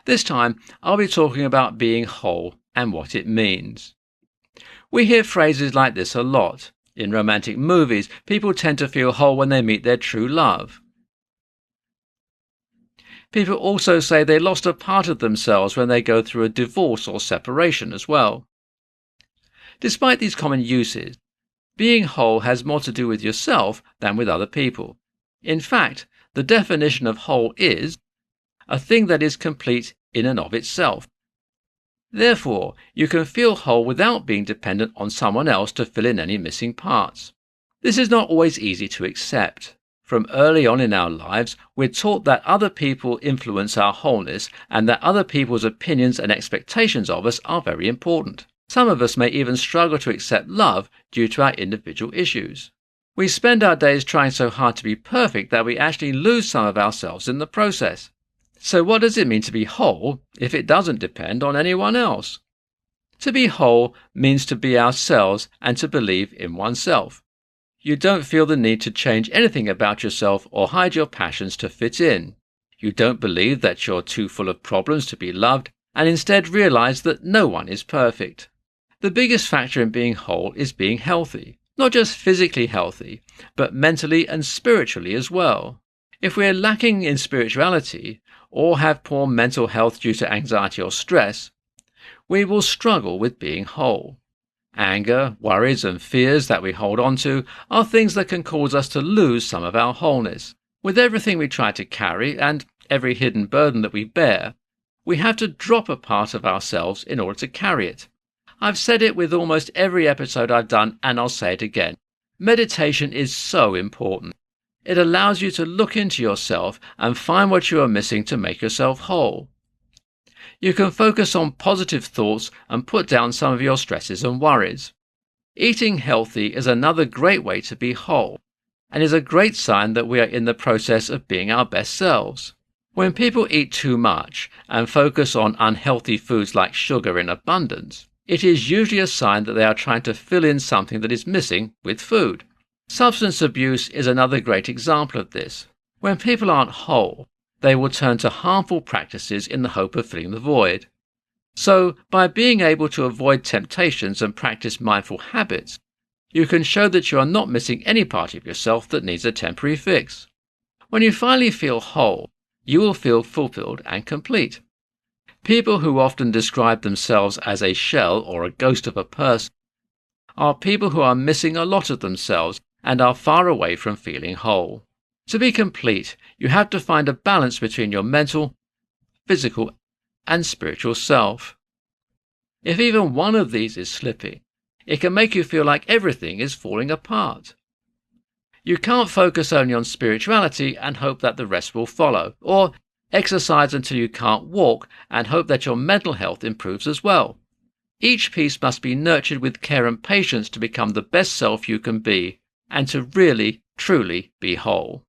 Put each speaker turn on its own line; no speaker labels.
This time, I'll be talking about being whole and what it means. We hear phrases like this a lot. In romantic movies, people tend to feel whole when they meet their true love. People also say they lost a part of themselves when they go through a divorce or separation as well. Despite these common uses, being whole has more to do with yourself than with other people. In fact, the definition of whole is a thing that is complete in and of itself. Therefore, you can feel whole without being dependent on someone else to fill in any missing parts. This is not always easy to accept. From early on in our lives, we're taught that other people influence our wholeness and that other people's opinions and expectations of us are very important. Some of us may even struggle to accept love due to our individual issues. We spend our days trying so hard to be perfect that we actually lose some of ourselves in the process. So what does it mean to be whole if it doesn't depend on anyone else? To be whole means to be ourselves and to believe in oneself. You don't feel the need to change anything about yourself or hide your passions to fit in. You don't believe that you're too full of problems to be loved and instead realize that no one is perfect. The biggest factor in being whole is being healthy. Not just physically healthy, but mentally and spiritually as well. If we're lacking in spirituality, or have poor mental health due to anxiety or stress, we will struggle with being whole. Anger, worries and fears that we hold on to are things that can cause us to lose some of our wholeness. With everything we try to carry and every hidden burden that we bear, we have to drop a part of ourselves in order to carry it. I've said it with almost every episode I've done, and I'll say it again. Meditation is so important. It allows you to look into yourself and find what you are missing to make yourself whole. You can focus on positive thoughts and put down some of your stresses and worries. Eating healthy is another great way to be whole, and is a great sign that we are in the process of being our best selves. When people eat too much and focus on unhealthy foods like sugar in abundance, it is usually a sign that they are trying to fill in something that is missing with food. Substance abuse is another great example of this. When people aren't whole, they will turn to harmful practices in the hope of filling the void. So, by being able to avoid temptations and practice mindful habits, you can show that you are not missing any part of yourself that needs a temporary fix. When you finally feel whole, you will feel fulfilled and complete. People who often describe themselves as a shell or a ghost of a person are people who are missing a lot of themselves and are far away from feeling whole. To be complete, you have to find a balance between your mental, physical, and spiritual self. If even one of these is slipping, it can make you feel like everything is falling apart. You can't focus only on spirituality and hope that the rest will follow, or exercise until you can't walk and hope that your mental health improves as well. Each piece must be nurtured with care and patience to become the best self you can be, and to really, truly be whole.